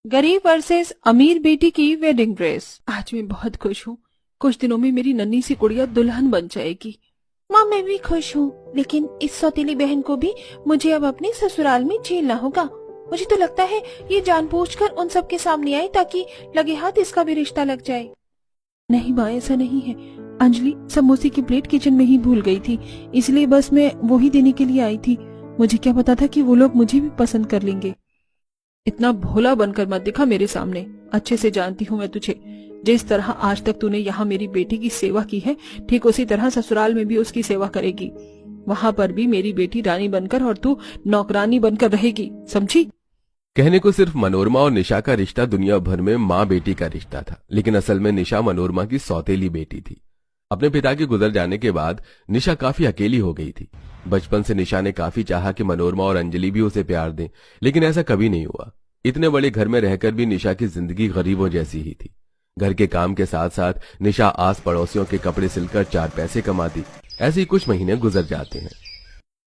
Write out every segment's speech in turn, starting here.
गरीब वर्सेस अमीर बेटी की वेडिंग ड्रेस। आज मैं बहुत खुश हूँ। कुछ दिनों में मेरी नन्ही सी गुड़िया दुल्हन बन जाएगी। माँ मैं भी खुश हूँ, लेकिन इस सौतेली बहन को भी मुझे अब अपने ससुराल में झेलना होगा। मुझे तो लगता है ये जानबूझकर उन सब के सामने आई ताकि लगे हाथ इसका भी रिश्ता लग जाए। नहीं माँ, ऐसा नहीं है। अंजलि समोसे की प्लेट किचन में ही भूल गई थी, इसलिए बस मैं वो ही देने के लिए आई थी। मुझे क्या पता था कि वो लोग मुझे भी पसंद कर लेंगे। इतना भोला बनकर मत दिखा मेरे सामने। अच्छे से जानती हूँ मैं तुझे। जिस तरह आज तक तूने यहाँ मेरी बेटी की सेवा की है, ठीक उसी तरह ससुराल में भी उसकी सेवा करेगी। वहाँ पर भी मेरी बेटी रानी बनकर और तू नौकरानी बनकर रहेगी, समझी? कहने को सिर्फ मनोरमा और निशा का रिश्ता दुनिया भर में माँ बेटी का रिश्ता था, लेकिन असल में निशा मनोरमा की सौतेली बेटी थी। अपने पिता के गुजर जाने के बाद निशा काफी अकेली हो गई थी। बचपन से निशा ने काफी चाहा कि मनोरमा और अंजलि भी उसे प्यार दें, लेकिन ऐसा कभी नहीं हुआ। इतने बड़े घर में रहकर भी निशा की जिंदगी गरीबों जैसी ही थी। घर के काम के साथ साथ निशा आस पड़ोसियों के कपड़े सिलकर 4 पैसे कमाती। ऐसे ही कुछ महीने गुजर जाते हैं।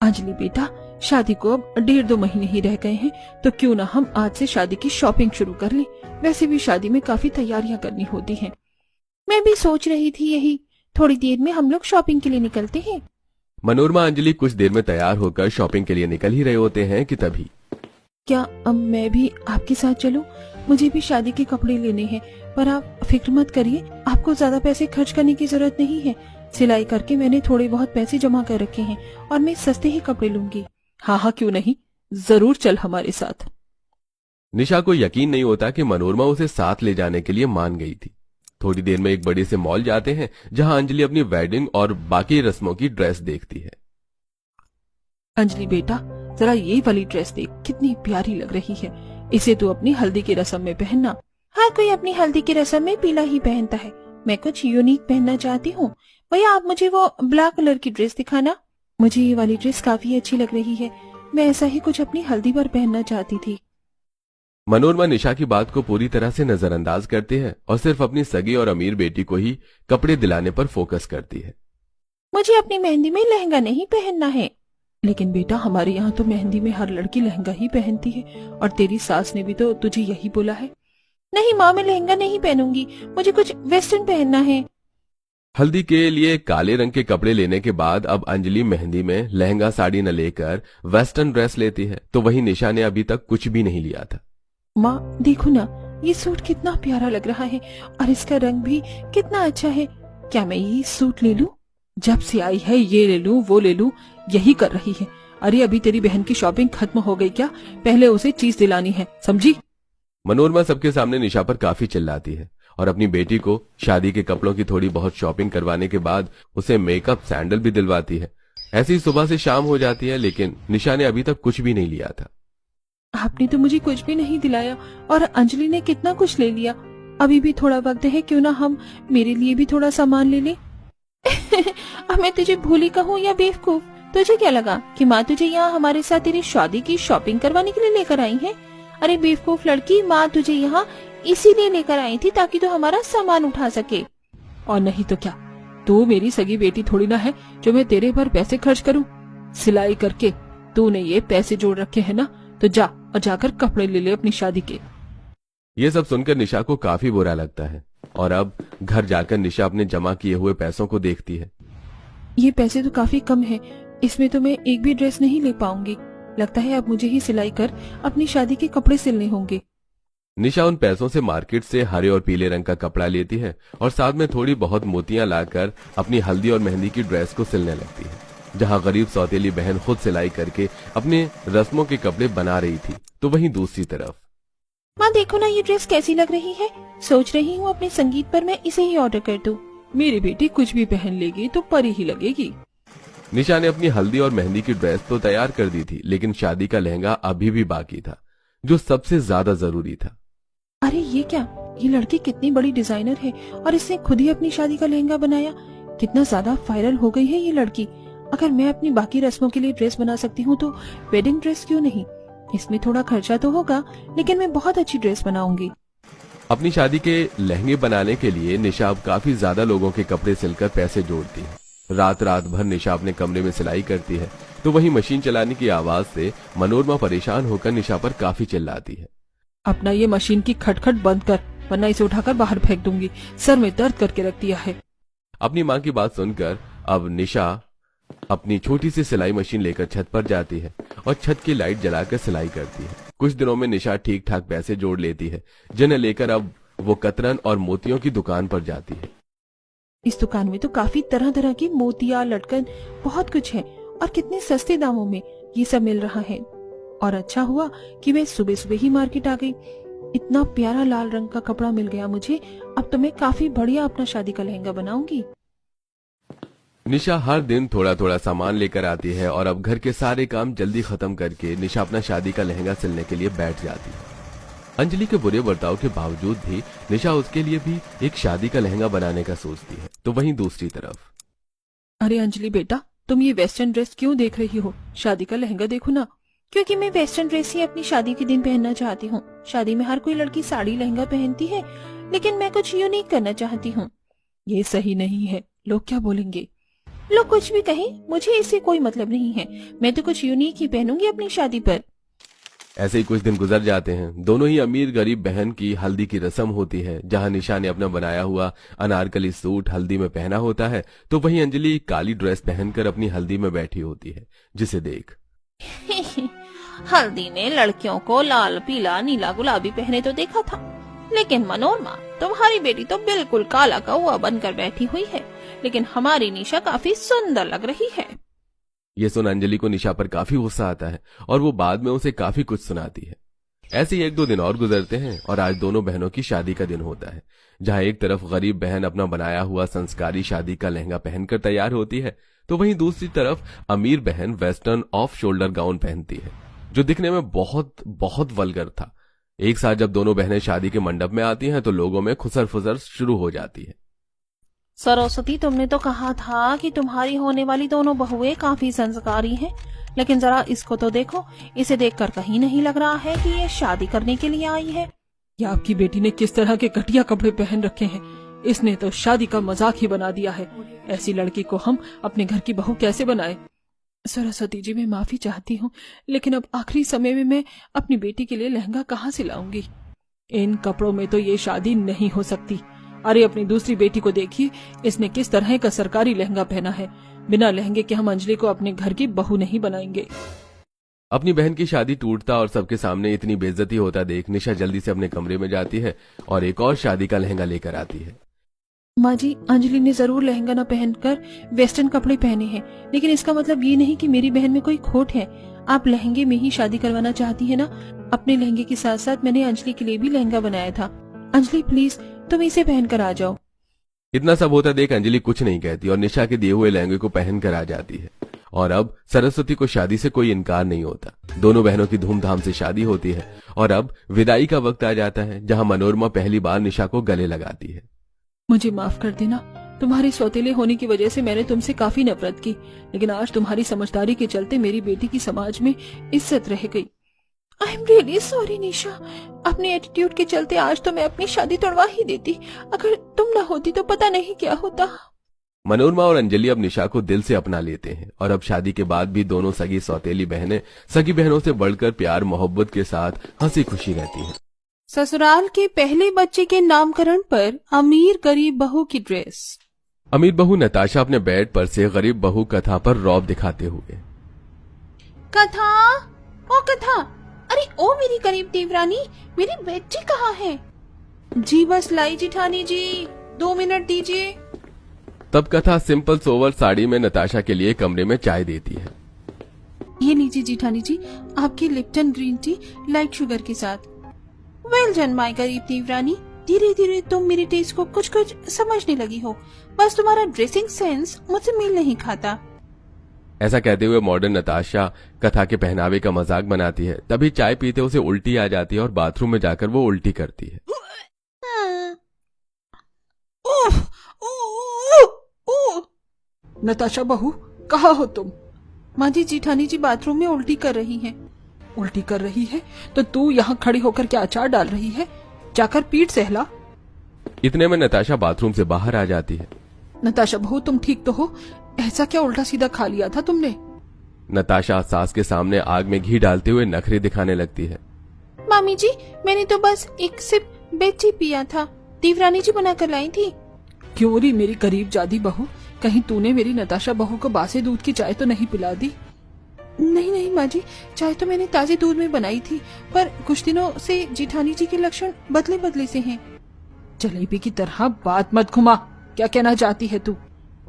अंजलि बेटा, शादी को अब 1.5-2 महीने ही रह गए हैं, तो क्यों ना हम आज से शादी की शॉपिंग शुरू कर लें। वैसे भी शादी में काफी तैयारियां करनी होती हैं। मैं भी सोच रही थी यही, थोड़ी देर में हम लोग शॉपिंग के लिए निकलते हैं। मनोरमा अंजलि कुछ देर में तैयार होकर शॉपिंग के लिए निकल ही रहे होते हैं कि तभी क्या अब मैं भी आपके साथ चलूं? मुझे भी शादी के कपड़े लेने हैं, पर आप फिक्र मत करिए, आपको ज्यादा पैसे खर्च करने की जरूरत नहीं है। सिलाई करके मैंने थोड़े बहुत पैसे जमा कर रखे हैं और मैं सस्ते ही कपड़े लूंगी। हाँ हाँ, क्यों नहीं, जरूर चल हमारे साथ। निशा को यकीन नहीं होता कि मनोरमा उसे साथ ले जाने के लिए मान गई थी। थोड़ी देर में एक बड़े से मॉल जाते हैं, जहां अंजलि अपनी वेडिंग और बाकी रस्मों की ड्रेस देखती है। अंजलि बेटा, जरा ये वाली ड्रेस देख, कितनी प्यारी लग रही है। इसे तू अपनी हल्दी की रस्म में पहनना। हर कोई अपनी हल्दी की रस्म में पीला ही पहनता है, मैं कुछ यूनिक पहनना चाहती हूँ। भैया आप मुझे वो ब्लैक कलर की ड्रेस दिखाना। मुझे ये वाली ड्रेस काफी अच्छी लग रही है, मैं ऐसा ही कुछ अपनी हल्दी पर पहनना चाहती थी। मनोरमा निशा की बात को पूरी तरह से नजरअंदाज करते हैं और सिर्फ अपनी सगी और अमीर बेटी को ही कपड़े दिलाने पर फोकस करती है। मुझे अपनी मेहंदी में लहंगा नहीं पहनना है। लेकिन बेटा, हमारे यहाँ तो मेहंदी में हर लड़की लहंगा ही पहनती है, और तेरी सास ने भी तो तुझे यही बोला है। नहीं माँ, मैं लहंगा नहीं पहनूंगी, मुझे कुछ वेस्टर्न पहनना है। हल्दी के लिए काले रंग के कपड़े लेने के बाद अब अंजलि मेहंदी में लहंगा साड़ी न लेकर वेस्टर्न ड्रेस लेती है, तो वहीं निशा ने अभी तक कुछ भी नहीं लिया था। माँ देखो ना, ये सूट कितना प्यारा लग रहा है और इसका रंग भी कितना अच्छा है। क्या मैं ये सूट ले लूं? जब से आई है ये ले लूं वो ले लूं यही कर रही है। अरे अभी तेरी बहन की शॉपिंग खत्म हो गई क्या? पहले उसे चीज दिलानी है, समझी? मनोरमा सबके सामने निशा पर काफी चिल्लाती है और अपनी बेटी को शादी के कपड़ों की थोड़ी बहुत शॉपिंग करवाने के बाद उसे मेकअप सैंडल भी दिलवाती है। ऐसी ही सुबह से शाम हो जाती है, लेकिन निशा ने अभी तक कुछ भी नहीं लिया था। आपने तो मुझे कुछ भी नहीं दिलाया और अंजलि ने कितना कुछ ले लिया। अभी भी थोड़ा वक्त है, क्यों ना हम मेरे लिए भी थोड़ा सामान ले लें। अब मैं तुझे भूली कहूँ या बेवकूफ? तुझे क्या लगा कि माँ तुझे यहाँ हमारे साथ तेरी शादी की शॉपिंग करवाने के लिए लेकर आई है? अरे बेवकूफ लड़की, माँ तुझे यहाँ इसीलिए लेकर आई थी ताकि तू हमारा सामान उठा सके। और नहीं तो क्या, तू मेरी सगी बेटी थोड़ी ना है जो मैं तेरे पर पैसे खर्च करूँ। सिलाई करके तूने ये पैसे जोड़ रखे है ना, तो जा और जाकर कपड़े ले ले अपनी शादी के। ये सब सुनकर निशा को काफी बुरा लगता है और अब घर जाकर निशा अपने जमा किए हुए पैसों को देखती है। ये पैसे तो काफी कम है, इसमें तो मैं एक भी ड्रेस नहीं ले पाऊंगी। लगता है अब मुझे ही सिलाई कर अपनी शादी के कपड़े सिलने होंगे। निशा उन पैसों से मार्केट से हरे और पीले रंग का कपड़ा लेती है और साथ में थोड़ी बहुत मोतियां लाकर अपनी हल्दी और मेहंदी की ड्रेस को सिलने लगती है। जहां गरीब सौतेली बहन खुद सिलाई करके अपने रस्मों के कपड़े बना रही थी, तो वहीं दूसरी तरफ माँ देखो ना, ये ड्रेस कैसी लग रही है। सोच रही हूँ अपने संगीत पर मैं इसे ही ऑर्डर कर दूं। मेरी बेटी कुछ भी पहन लेगी तो परी ही लगेगी। निशा ने अपनी हल्दी और मेहंदी की ड्रेस तो तैयार कर दी थी, लेकिन शादी का लहंगा अभी भी बाकी था, जो सबसे ज्यादा जरूरी था। अरे ये क्या, ये लड़की कितनी बड़ी डिजाइनर है और इसने खुद ही अपनी शादी का लहंगा बनाया। कितना ज्यादा वायरल हो गई है ये लड़की। अगर मैं अपनी बाकी रस्मों के लिए ड्रेस बना सकती हूँ तो वेडिंग ड्रेस क्यों नहीं? इसमें थोड़ा खर्चा तो होगा, लेकिन मैं बहुत अच्छी ड्रेस बनाऊंगी। अपनी शादी के लहंगे बनाने के लिए निशा अब काफी ज्यादा लोगों के कपड़े सिलकर पैसे जोड़ती है। रात रात भर निशा अपने कमरे में सिलाई करती है, तो वहीं मशीन चलाने की आवाज से मनोरमा परेशान होकर निशा पर काफी चिल्लाती है। अपना ये मशीन की खटखट बंद कर, वरना इसे उठाकर बाहर फेंक दूंगी। सर में दर्द करके रख दिया है। अपनी माँ की बात सुनकर अब निशा अपनी छोटी सी सिलाई मशीन लेकर छत पर जाती है और छत की लाइट जलाकर सिलाई करती है। कुछ दिनों में निशा ठीक ठाक पैसे जोड़ लेती है, जिन्हें लेकर अब वो कतरन और मोतियों की दुकान पर जाती है। इस दुकान में तो काफी तरह तरह की मोतिया, लटकन, बहुत कुछ है और कितने सस्ते दामों में ये सब मिल रहा है। और अच्छा हुआ कि मैं सुबह सुबह ही मार्केट आ गई। इतना प्यारा लाल रंग का कपड़ा मिल गया मुझे। अब तो मैं काफी बढ़िया अपना शादी का लहंगा बनाऊंगी। निशा हर दिन थोड़ा थोड़ा सामान लेकर आती है और अब घर के सारे काम जल्दी खत्म करके निशा अपना शादी का लहंगा सिलने के लिए बैठ जाती है। अंजलि के बुरे बर्ताव के बावजूद भी निशा उसके लिए भी एक शादी का लहंगा बनाने का सोचती है। तो वहीं दूसरी तरफ, अरे अंजलि बेटा, तुम ये वेस्टर्न ड्रेस क्यों देख रही हो? शादी का लहंगा देखो ना। क्योंकि मैं वेस्टर्न ड्रेस ही अपनी शादी के दिन पहनना चाहती हूँ। शादी में हर कोई लड़की साड़ी लहंगा पहनती है, लेकिन मैं कुछ यूनिक करना चाहती हूँ। ये सही नहीं है, लोग क्या बोलेंगे? लोग कुछ भी कहें, मुझे इससे कोई मतलब नहीं है। मैं तो कुछ यूनिक ही पहनूंगी अपनी शादी पर। ऐसे ही कुछ दिन गुजर जाते हैं। दोनों ही अमीर गरीब बहन की हल्दी की रस्म होती है, जहां निशा ने अपना बनाया हुआ अनारकली सूट हल्दी में पहना होता है, तो वहीं अंजलि काली ड्रेस पहनकर अपनी हल्दी में बैठी होती है, जिसे देख हल्दी में लड़कियों को लाल, पीला, नीला, गुलाबी पहने तो देखा था, लेकिन मनोरमा, तुम्हारी बेटी तो बिल्कुल काला कौवा बनकर बैठी हुई है। लेकिन हमारी निशा काफी सुंदर लग रही है। ये सुन अंजलि को निशा पर काफी गुस्सा आता है और वो बाद में उसे काफी कुछ सुनाती है। ऐसे ही 1-2 दिन और गुजरते हैं और आज दोनों बहनों की शादी का दिन होता है, जहां एक तरफ गरीब बहन अपना बनाया हुआ संस्कारी शादी का लहंगा पहनकर तैयार होती है, तो वहीं दूसरी तरफ अमीर बहन वेस्टर्न ऑफ शोल्डर गाउन पहनती है, जो दिखने में बहुत बहुत वल्गर था। एक साथ जब दोनों बहनें शादी के मंडप में आती हैं तो लोगों में खुसर फुसर शुरू हो जाती है। सरस्वती, तुमने तो कहा था कि तुम्हारी होने वाली दोनों बहुएं काफी संस्कारी हैं, लेकिन जरा इसको तो देखो। इसे देखकर कहीं नहीं लग रहा है कि ये शादी करने के लिए आई है। या आपकी बेटी ने किस तरह के घटिया कपड़े पहन रखे हैं। इसने तो शादी का मजाक ही बना दिया है। ऐसी लड़की को हम अपने घर की बहू कैसे बनाए? सरस्वती जी, मैं माफी चाहती हूँ, लेकिन अब आखिरी समय में मैं अपनी बेटी के लिए लहंगा कहाँ से लाऊंगी? इन कपड़ों में तो ये शादी नहीं हो सकती। अरे अपनी दूसरी बेटी को देखिए, इसने किस तरह का सरकारी लहंगा पहना है। बिना लहंगे के हम अंजलि को अपने घर की बहू नहीं बनाएंगे। अपनी बहन की शादी टूटता और सबके सामने इतनी बेइज्जती होता देख निशा जल्दी से अपने कमरे में जाती है और एक और शादी का लहंगा लेकर आती है। माँ जी, अंजलि ने जरूर लहंगा न पहनकर वेस्टर्न कपड़े पहने हैं, लेकिन इसका मतलब ये नहीं कि मेरी बहन में कोई खोट है। आप लहंगे में ही शादी करवाना चाहती है ना? अपने लहंगे के साथ साथ मैंने अंजलि के लिए भी लहंगा बनाया था। अंजलि प्लीज, तुम इसे पहनकर आ जाओ। इतना सब होता देख अंजलि कुछ नहीं कहती और निशा के दिए हुए लहंगे को पहनकर आ जाती है। और अब सरस्वती को शादी से कोई इनकार नहीं होता। दोनों बहनों की धूमधाम से शादी होती है और अब विदाई का वक्त आ जाता है, जहां मनोरमा पहली बार निशा को गले लगाती है। मुझे माफ कर देना। तुम्हारे सौतेले होने की वजह से मैंने तुमसे काफी नफरत की, लेकिन आज तुम्हारी समझदारी के चलते मेरी बेटी की समाज में इज्जत रह गई। आई एम रियली सॉरी निशा। अपने एटीट्यूड के चलते आज तो मैं अपनी शादी तोड़वा ही देती। अगर तुम न होती तो पता नहीं क्या होता। मनोरमा और अंजलि अब निशा को दिल से अपना लेते हैं और अब शादी के बाद भी दोनों सगी सौतेली बहनें सगी बहनों से बढ़कर प्यार मोहब्बत के साथ हंसी खुशी रहती हैं। ससुराल के पहले बच्चे के नामकरण पर अमीर गरीब बहू की ड्रेस। अमीर बहू नताशा अपने बेड पर से गरीब बहू कथा पर रौब दिखाते हुए, कथा, ओ कथा, अरे ओ मेरी गरीब देवरानी, मेरी बेटी कहाँ है? जी बस लाई जिठानी जी, 2 मिनट दीजिए। तब कथा सिंपल सोवर साड़ी में नताशा के लिए कमरे में चाय देती है। ये लीजिए जिठानी जी, आपकी Lipton green tea light sugar के साथ। वेल डन माय गरीब देवरानी, धीरे धीरे तुम मेरे टेस्ट को कुछ कुछ समझने लगी हो। बस तुम्हारा ड्रेसिंग सेंस मुझसे मेल नहीं खाता। ऐसा कहते हुए मॉडर्न नताशा कथा के पहनावे का मजाक बनाती है। तभी चाय पीते उसे उल्टी आ जाती है और बाथरूम में जाकर वो उल्टी करती है। नताशा बहू, कहाँ हो तुम? माँ जी, जिठानी जी बाथरूम में उल्टी कर रही हैं। उल्टी कर रही है तो तू यहाँ खड़ी होकर क्या अचार डाल रही है? जाकर पीठ सहला। इतने में नताशा बाथरूम से बाहर आ जाती है। नताशा बहू, तुम ठीक तो हो? ऐसा क्या उल्टा सीधा खा लिया था तुमने? नताशा सास के सामने आग में घी डालते हुए नखरे दिखाने लगती है। मामी जी, मैंने तो बस एक सिप बेची पिया था, देवरानी जी बना कर लाई थी। क्यों री मेरी करीब जादी बहू, कहीं तूने मेरी नताशा बहू को बासी दूध की चाय तो नहीं पिला दी? नहीं नहीं माँ जी, चाय तो मैंने ताजे दूध में बनाई थी, पर कुछ दिनों से जिठानी जी के लक्षण बदले बदले से हैं। जलेबी की तरह बात मत घुमा, क्या कहना चाहती है तू?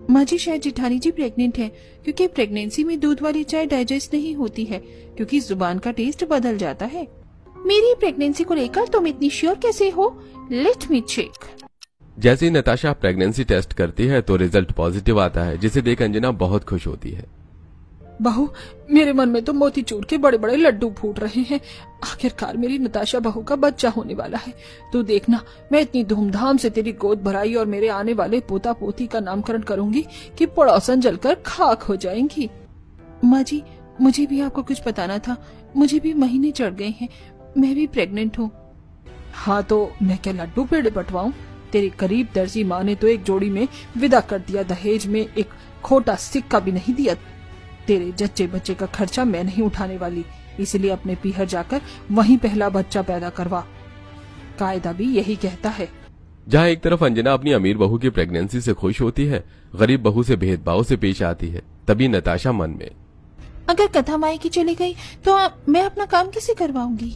माँ जी, शायद जिठानी जी प्रेग्नेंट है, क्योंकि प्रेगनेंसी में दूध वाली चाय डाइजेस्ट नहीं होती है, क्योंकि जुबान का टेस्ट बदल जाता है। मेरी प्रेगनेंसी को लेकर तुम इतनी श्योर कैसे हो? Let me check. जैसे ही नताशा प्रेगनेंसी टेस्ट करती है तो रिजल्ट पॉजिटिव आता है, जिसे देख अंजना बहुत खुश होती है। बहू, मेरे मन में तो मोतीचूर के बड़े बड़े लड्डू फूट रहे हैं। आखिरकार मेरी नताशा बहू का बच्चा होने वाला है। तू देखना, मैं इतनी धूमधाम से तेरी गोद भराई और मेरे आने वाले पोता पोती का नामकरण करूंगी कि पड़ोसन जलकर खाक हो जाएंगी। माँ जी, मुझे भी आपको कुछ बताना था। मुझे भी महीने चढ़ गए हैं, मैं भी प्रेग्नेंट हूँ। हाँ तो मैं क्या लड्डू पेड़े बंटवाऊं? तेरी करीब दर्जी माँ ने तो एक जोड़ी में विदा कर दिया, दहेज में एक खोटा सिक्का भी नहीं दिया। तेरे जच्चे बच्चे का खर्चा मैं नहीं उठाने वाली, इसलिए अपने पीहर जाकर वहीं पहला बच्चा पैदा करवा। कायदा भी यही कहता है। जहाँ एक तरफ अंजना अपनी अमीर बहू की प्रेगनेंसी से खुश होती है, गरीब बहू से भेदभाव से पेश आती है। तभी नताशा मन में, अगर कथा माई की चली गई तो मैं अपना काम किसे करवाऊंगी?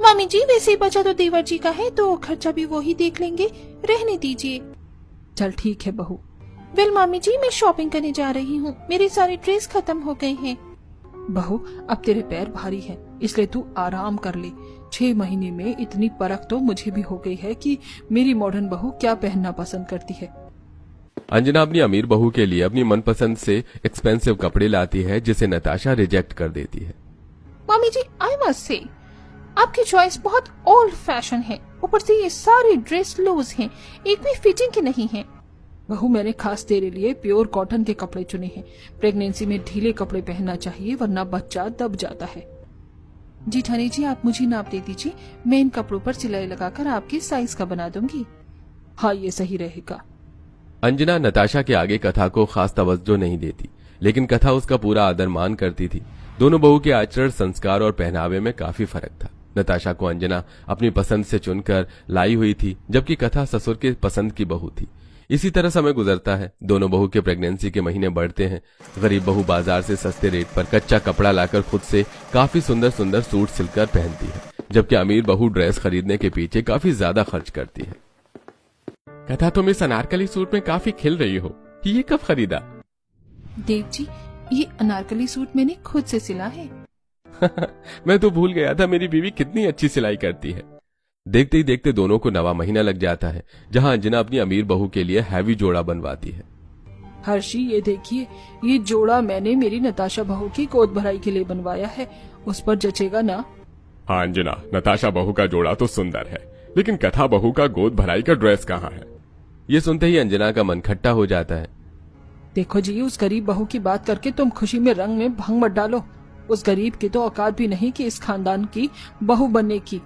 मामी जी, वैसे ही बचा तो देवर जी का है, तो खर्चा भी वो ही देख लेंगे, रहने दीजिए। चल ठीक है बहू। वेल मामी जी, मैं शॉपिंग करने जा रही हूँ, मेरे सारे ड्रेस खत्म हो गए हैं। बहू, अब तेरे पैर भारी हैं, इसलिए तू आराम कर ले। 6 महीने में इतनी परख तो मुझे भी हो गई है कि मेरी मॉडर्न बहू क्या पहनना पसंद करती है। अंजना अपनी अमीर बहू के लिए अपनी मनपसंद से एक्सपेंसिव कपड़े लाती है, जिसे नताशा रिजेक्ट कर देती है। मामी जी, आई मस्ट से आपकी चॉइस बहुत ओल्ड फैशन है, ऊपर से ये सारे ड्रेस लूज हैं, एक भी फिटिंग के नहीं है। बहू, मैंने खास तेरे लिए प्योर कॉटन के कपड़े चुने हैं। प्रेगनेंसी में ढीले कपड़े पहनना चाहिए, वरना बच्चा दब जाता है। जिठानी जी, आप मुझे नाप दे दीजिए, मैं इन कपड़ों पर सिलाई लगाकर आपके साइज का बना दूंगी। हाँ, ये सही रहेगा। अंजना नताशा के आगे कथा को खास तवज्जो नहीं देती, लेकिन कथा उसका पूरा आदर मान करती थी। दोनों बहू के आचरण, संस्कार और पहनावे में काफी फर्क था। नताशा को अंजना अपनी पसंद से चुनकर लाई हुई थी, जबकि कथा ससुर के पसंद की बहू थी। इसी तरह समय गुजरता है, दोनों बहू के प्रेगनेंसी के महीने बढ़ते हैं। गरीब बहू बाजार से सस्ते रेट पर कच्चा कपड़ा लाकर खुद से काफी सुंदर सुंदर सूट सिलकर पहनती है, जबकि अमीर बहू ड्रेस खरीदने के पीछे काफी ज्यादा खर्च करती है। कथा, तुम इस अनारकली सूट में काफी खिल रही हो, ये कब खरीदा? देव जी, ये अनारकली सूट मैंने खुद से सिला है। मैं तो भूल गया था मेरी बीवी कितनी अच्छी सिलाई करती है। देखते ही देखते दोनों को 9वां महीना लग जाता है, जहां अंजना अपनी अमीर बहू के लिए हैवी जोड़ा बनवाती है। हर्षी, ये देखिए, ये जोड़ा मैंने मेरी नताशा बहू की गोद भराई के लिए बनवाया है, उस पर जचेगा ना? हाँ अंजना, नताशा बहू का जोड़ा तो सुंदर है, लेकिन कथा बहू का गोद भराई का ड्रेस कहाँ है? ये सुनते ही अंजना का मन खट्टा हो जाता है। देखो जी, उस गरीब बहू की बात करके तुम खुशी में रंग में भंग मत डालो। उस गरीब की तो औकात भी नहीं कि इस खानदान की बहू बनने की,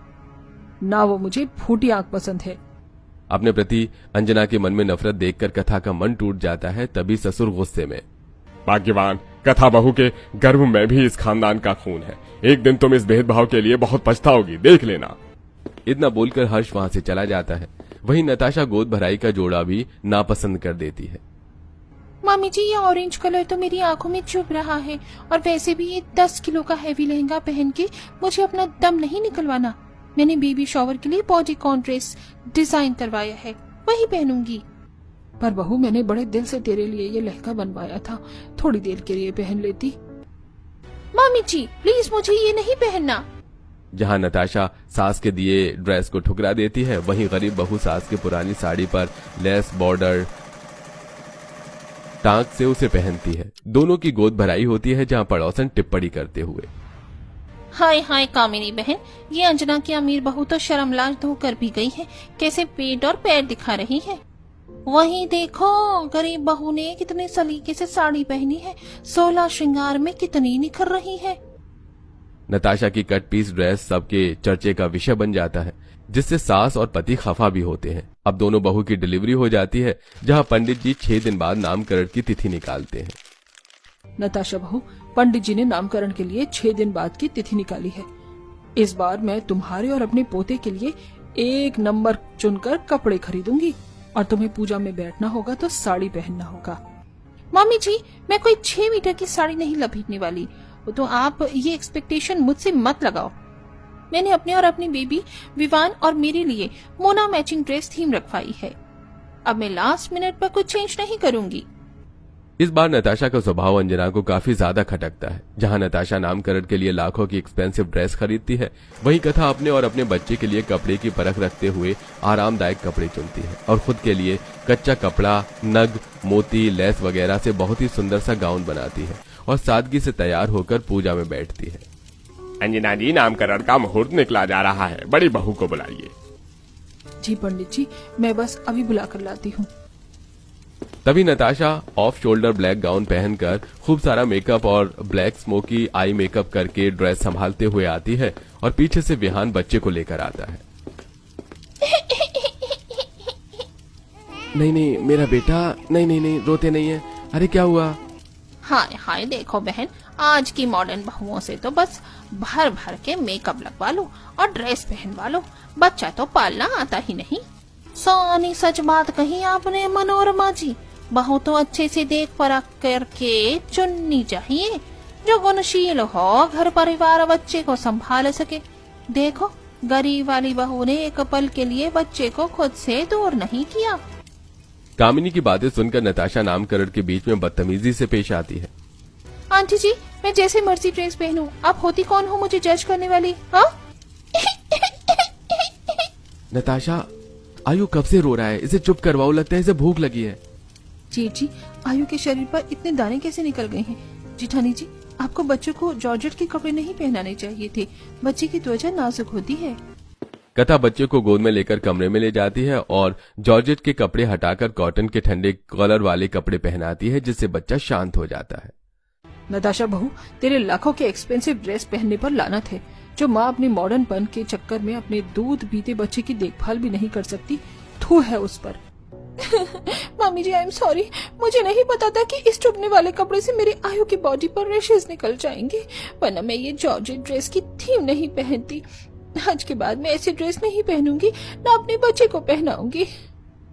ना वो मुझे फूटी आंख पसंद है। अपने प्रति अंजना के मन में नफरत देखकर कथा का मन टूट जाता है। तभी ससुर गुस्से में, भाग्यवान, कथा बहू के गर्भ में भी इस खानदान का खून है, एक दिन तुम इस भेदभाव के लिए बहुत पछताओगी, देख लेना। इतना बोलकर हर्ष वहां से चला जाता है। वहीं नताशा गोद भराई का जोड़ा भी नापसंद कर देती है। मामी जी, ये ऑरेंज कलर तो मेरी आंखों में चुभ रहा है, और वैसे भी ये 10 किलो का हैवी लहंगा पहन के मुझे अपना दम नहीं निकलवाना। मैंने बेबी शॉवर के लिए बॉडीकॉन ड्रेस डिजाइन करवाया है, वही पहनूंगी। पर बहू, मैंने बड़े दिल से तेरे लिए ये लहंगा बनवाया था, थोड़ी देर के लिए पहन लेती। मामी जी, प्लीज मुझे ये नहीं पहनना। जहां नताशा सास के दिए ड्रेस को ठुकरा देती है, वहीं गरीब बहू सास की पुरानी साड़ी पर लेस बॉर्डर टांक से उसे पहनती है। दोनों की गोद भराई होती है, जहां पड़ोसन टिप्पणी करते हुए, हाय हाय कामिनी बहन, ये अंजना की अमीर बहू तो शर्मलाज धोकर भी गई है, कैसे पेट और पैर दिखा रही है। वहीं देखो, गरीब बहू ने कितने सलीके से साड़ी पहनी है, 16 श्रृंगार में कितनी निखर रही है। नताशा की कट पीस ड्रेस सबके चर्चे का विषय बन जाता है, जिससे सास और पति खफा भी होते हैं। अब दोनों बहू की डिलीवरी हो जाती है, जहां पंडित जी 6 दिन बाद नामकरण की तिथि निकालते हैं। नताशा बहू, पंडित जी ने नामकरण के लिए 6 दिन बाद की तिथि निकाली है। इस बार मैं तुम्हारे और अपने पोते के लिए एक नंबर चुनकर कपड़े खरीदूंगी और तुम्हें पूजा में बैठना होगा तो साड़ी पहनना होगा। मम्मी जी, मैं कोई 6 मीटर की साड़ी नहीं लपेटने वाली, तो आप ये एक्सपेक्टेशन मुझसे मत लगाओ। मैंने अपने और अपनी बेबी विवान और मेरे लिए मोना मैचिंग ड्रेस थीम रखवाई है। अब मैं लास्ट मिनट पर कुछ चेंज नहीं करूंगी। इस बार नताशा का स्वभाव अंजना को काफी ज्यादा खटकता है। जहां नताशा नामकरण के लिए लाखों की एक्सपेंसिव ड्रेस खरीदती है, वहीं कथा अपने और अपने बच्चे के लिए कपड़े की परख रखते हुए आरामदायक कपड़े चुनती है और खुद के लिए कच्चा कपड़ा, नग, मोती, लेस वगैरह से बहुत ही सुंदर सा गाउन बनाती है और सादगी से तैयार होकर पूजा में बैठती है। अंजना जी, नामकरण का मुहूर्त निकला जा रहा है, बड़ी बहू को बुलाइए। जी पंडित जी, मैं बस अभी बुला कर लाती हूँ। तभी Natasha off shoulder black gown पहनकर खूब सारा मेकअप और ब्लैक स्मोकी आई मेकअप करके ड्रेस संभालते हुए आती है और पीछे से विहान बच्चे को लेकर आता है। नहीं नहीं मेरा बेटा, नहीं नहीं नहीं, रोते नहीं है। अरे क्या हुआ? हाय हाय, देखो बहन, आज की मॉडर्न बहुओं से तो बस भर भर के मेकअप लगवा लो और ड्रेस पहनवा लो, बच्चा तो पालना आता ही नहीं। सोनी सच बात कही आपने मनोरमा जी, बहू तो अच्छे से देख परख करके चुननी चाहिए, जो गुणशील हो, घर परिवार बच्चे को संभाल सके। देखो, गरीब वाली बहू ने एक पल के लिए बच्चे को खुद से दूर नहीं किया। कामिनी की बातें सुनकर नताशा नामकरण के बीच में बदतमीजी से पेश आती है। आंटी जी, मैं जैसे मर्जी ड्रेस पहनूं, आप होती कौन हो मुझे जज करने वाली? हाँ? नताशा, आयु कब से रो रहा है, इसे चुप करवाओ, लगता है इसे भूख लगी है। जी, आयु के शरीर पर इतने दाने कैसे निकल गए हैं? जिठानी जी, आपको बच्चों को जॉर्जेट के कपड़े नहीं पहनाने चाहिए थे, बच्चे की त्वचा नाजुक होती है। कथा बच्चे को गोद में लेकर कमरे में ले जाती है और जॉर्जेट के कपड़े हटाकर कॉटन के ठंडे कॉलर वाले कपड़े पहनाती है, जिससे बच्चा शांत हो जाता है। नताशा बहू, तेरे लाखों के एक्सपेंसिव ड्रेस पहनने पर लानत है। जो माँ अपने मॉडर्न पन के चक्कर में अपने दूध पीते बच्चे की देखभाल भी नहीं कर सकती, थू है उस पर। Mummy ji, I am sorry, मुझे नहीं पता था कि इस चुभने वाले कपड़े से मेरी आयु की बॉडी पर रेशेस निकल जाएंगे, वरना मैं ये जॉर्जेट ड्रेस की थीम नहीं पहनती। आज के बाद मैं ऐसी ड्रेस नहीं पहनूंगी, न अपने बच्चे को पहनाऊंगी।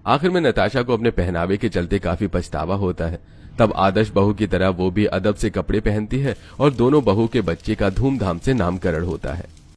आखिर में नताशा को अपने पहनावे के चलते काफी पछतावा होता है। तब आदर्श बहू की तरह वो भी अदब से कपड़े पहनती है और दोनों बहू के बच्चे का धूमधाम से नामकरण होता है।